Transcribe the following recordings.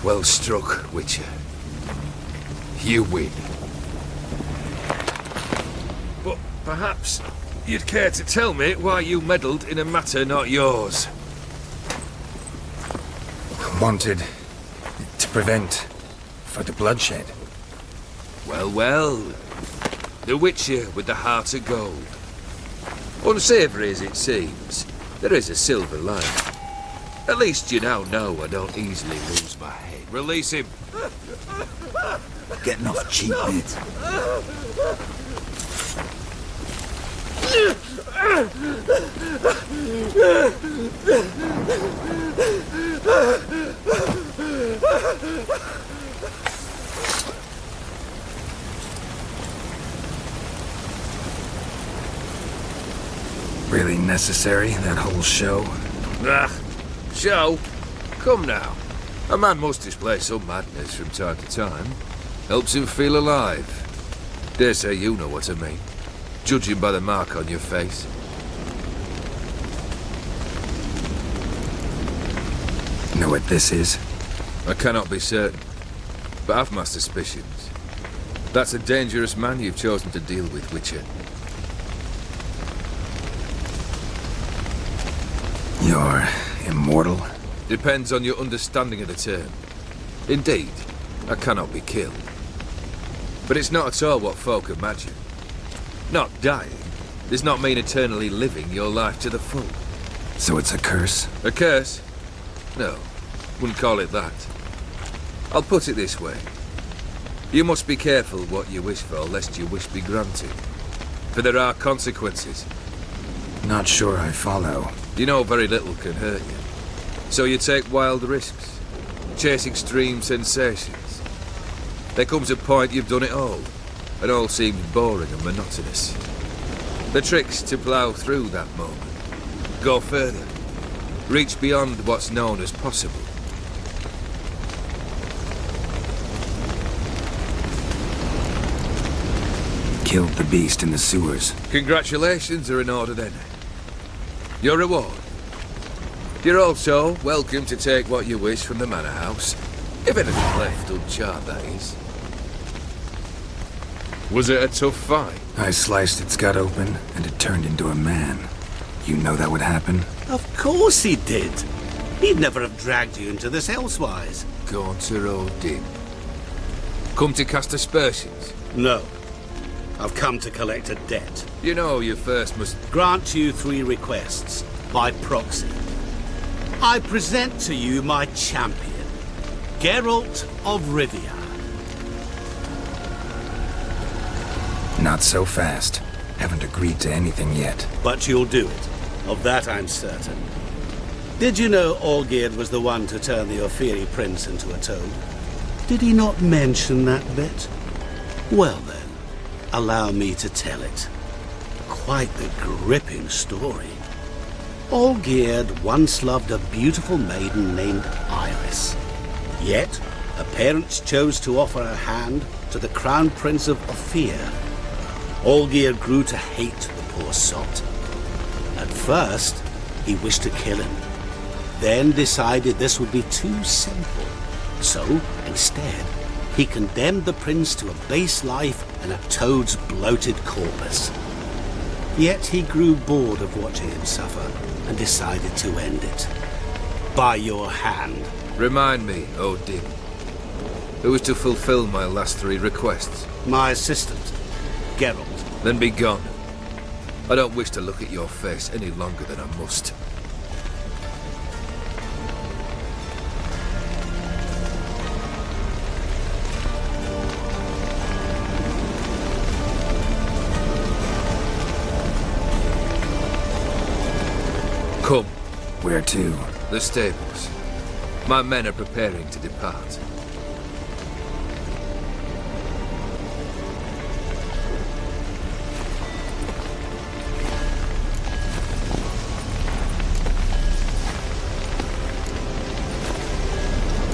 Well struck, Witcher. You win. But perhaps you'd care to tell me why you meddled in a matter not yours. Wanted to prevent further bloodshed. Well, well. The Witcher with the heart of gold. Unsavoury as it seems, there is a silver lining. At least you now know I don't easily lose my head. Release him. Getting off cheap, mate. Really necessary, that whole show? Ah, show? Come now. A man must display some madness from time to time. Helps him feel alive. Dare say you know what I mean. judging by the mark on your face. Know what this is? I cannot be certain, but I've my suspicions. That's a dangerous man you've chosen to deal with, Witcher. You're immortal? Depends on your understanding of the term. Indeed, I cannot be killed. But it's not at all what folk imagine. Not dying does not mean eternally living your life to the full. So it's a curse? A curse? No, wouldn't call it that. I'll put it this way. You must be careful what you wish for, lest your wish be granted. For there are consequences. Not sure I follow. You know very little can hurt you. So you take wild risks, chase extreme sensations. There comes a point you've done it all seems boring and monotonous. The trick's to plough through that moment. Go further. Reach beyond what's known as possible. Killed the beast in the sewers. Congratulations are in order then. Your reward. You're also welcome to take what you wish from the manor house. If anything left uncharred, that is. Was it a tough fight? I sliced its gut open, and it turned into a man. You know that would happen? Of course he did. He'd never have dragged you into this elsewise. Gaunter Odin. Come to cast aspersions. No. I've come to collect a debt. You know you first must... Grant you 3 requests, by proxy. I present to you my champion, Geralt of Rivia. Not so fast. Haven't agreed to anything yet. But you'll do it. Of that I'm certain. Did you know Olgierd was the one to turn the Ophiri prince into a toad? Did he not mention that bit? Well then, allow me to tell it. Quite the gripping story. Olgierd once loved a beautiful maiden named Iris. Yet, her parents chose to offer her hand to the Crown Prince of Ophir. Olgierd grew to hate the poor sot. At first, he wished to kill him, then decided this would be too simple. So, instead, he condemned the prince to a base life in a toad's bloated corpus. Yet he grew bored of watching him suffer and decided to end it. By your hand. Remind me, Odin. Who is to fulfill my last 3 requests? My assistant, Geralt. Then be gone. I don't wish to look at your face any longer than I must. Come. Where to? The stables. My men are preparing to depart.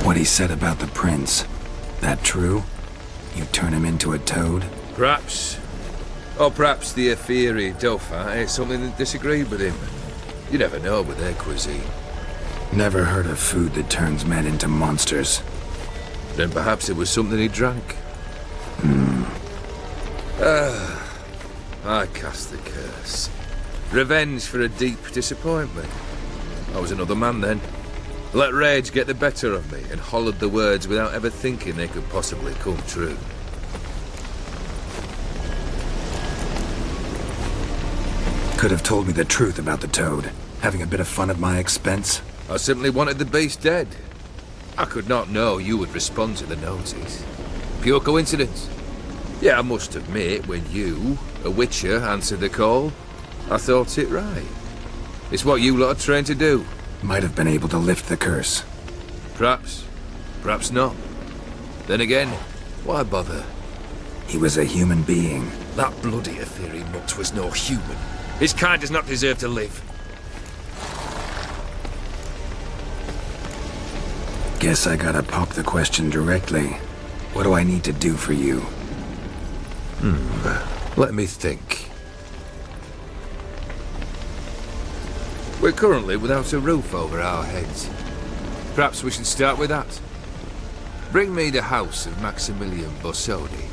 What he said about the prince. That true? You turn him into a toad? Perhaps. Or perhaps the Ophiri Dauphin ate something that disagreed with him. You never know with their cuisine. Never heard of food that turns men into monsters. Then perhaps it was something he drank. I cast the curse. Revenge for a deep disappointment. I was another man then. Let rage get the better of me and hollered the words without ever thinking they could possibly come true. Could have told me the truth about the toad. Having a bit of fun at my expense. I simply wanted the beast dead. I could not know you would respond to the notice. Pure coincidence. Yeah, I must admit, when you, a witcher, answered the call, I thought it right. It's what you lot are trained to do. Might have been able to lift the curse. Perhaps. Perhaps not. Then again, why bother? He was a human being. That bloody Ophiri mutt was no human. His kind does not deserve to live. Guess I gotta pop the question directly. What do I need to do for you? Let me think. We're currently without a roof over our heads. Perhaps we should start with that. Bring me the house of Maximilian Borsodi.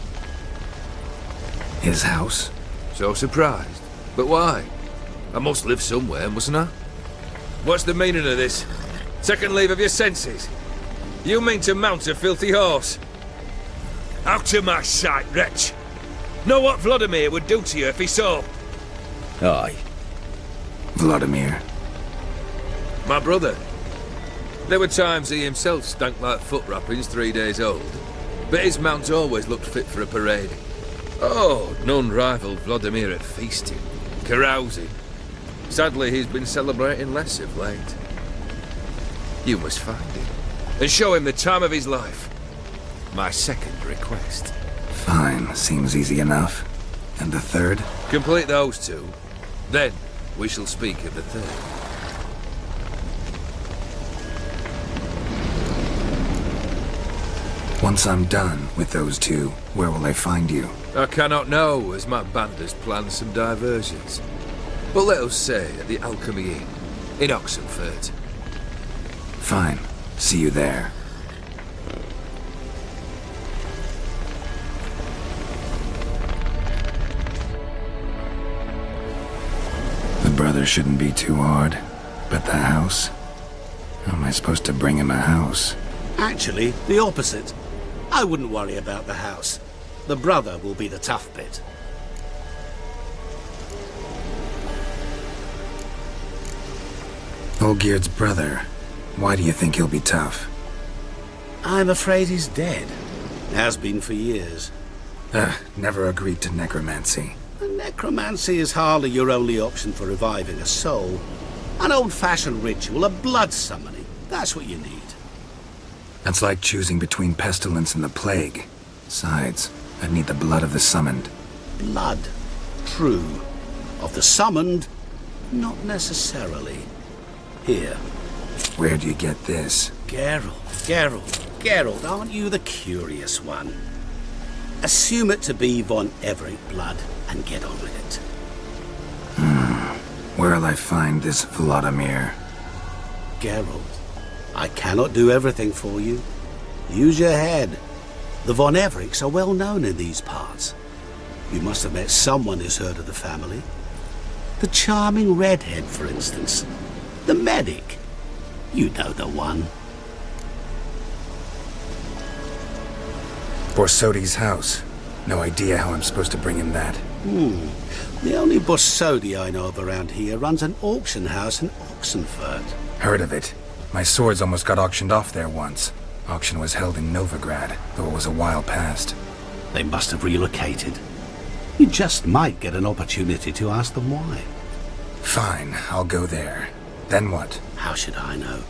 His house? So surprised. But why? I must live somewhere, mustn't I? What's the meaning of this? Second leave of your senses? You mean to mount a filthy horse? Out of my sight, wretch! Know what Vladimir would do to you if he saw? Aye. Vladimir. My brother. There were times he himself stank like foot wrappings 3 days old, but his mount always looked fit for a parade. Oh, none rivaled Vladimir at feasting, carousing. Sadly, he's been celebrating less of late. You must find him, and show him the time of his life. My second request. Fine, seems easy enough. And the third? Complete those two, then we shall speak of the third. Once I'm done with those two, where will I find you? I cannot know, as my band has planned some diversions. But let us say at the Alchemy Inn, in Oxenfurt. Fine. See you there. The brother shouldn't be too hard. But the house? How am I supposed to bring him a house? Actually, the opposite. I wouldn't worry about the house. The brother will be the tough bit. Olgierd's brother. Why do you think he'll be tough? I'm afraid he's dead. Has been for years. Never agreed to necromancy. Necromancy is hardly your only option for reviving a soul. An old-fashioned ritual, a blood summoning. That's what you need. That's like choosing between pestilence and the plague. Besides, I'd need the blood of the summoned. Blood. True. Of the summoned, not necessarily. Here. Where do you get this? Geralt, aren't you the curious one? Assume it to be von Everett blood and get on with it. Where'll I find this Vladimir? Geralt, I cannot do everything for you. Use your head. The von Evericks are well known in these parts. You must have met someone who's heard of the family. The charming redhead, for instance. The medic. You know the one. Borsodi's house. No idea how I'm supposed to bring him that. The only Borsodi I know of around here runs an auction house in Oxenfurt. Heard of it. My swords almost got auctioned off there once. Auction was held in Novigrad, though it was a while past. They must have relocated. You just might get an opportunity to ask them why. Fine, I'll go there. Then what? How should I know?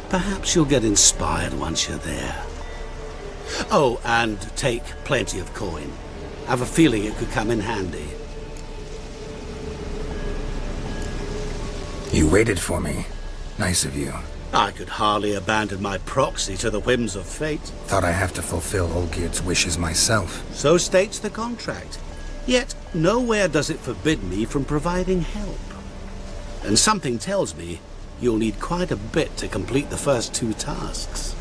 Perhaps you'll get inspired once you're there. Oh, and take plenty of coin. Have a feeling it could come in handy. You waited for me. Nice of you. I could hardly abandon my proxy to the whims of fate. Thought I have to fulfill Olgierd's wishes myself. So states the contract. Yet, nowhere does it forbid me from providing help. And something tells me you'll need quite a bit to complete the first two tasks.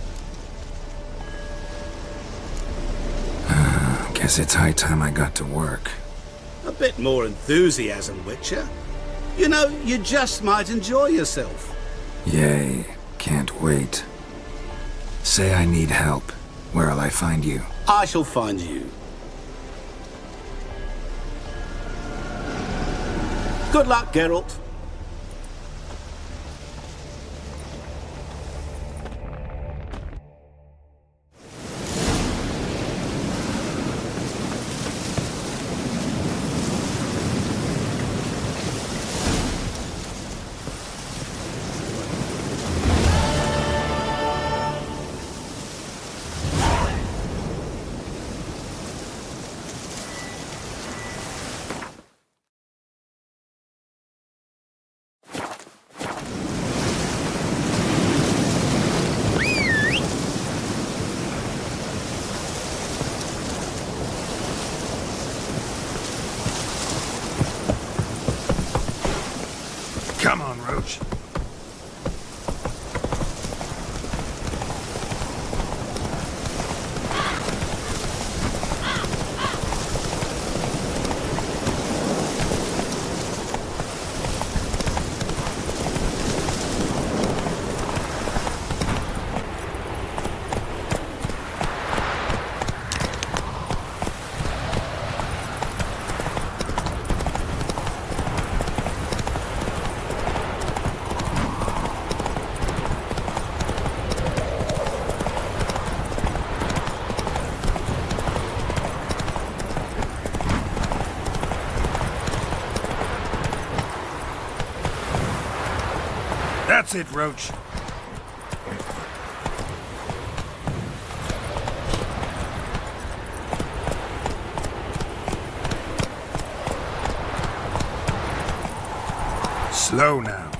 Guess it's high time I got to work. A bit more enthusiasm, Witcher. You know, you just might enjoy yourself. Yay. Can't wait. Say I need help. Where'll I find you? I shall find you. Good luck, Geralt. Roach. That's it, Roach. Slow now.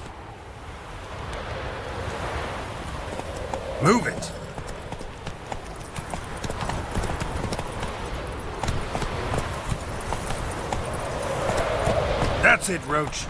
Move it. That's it, Roach.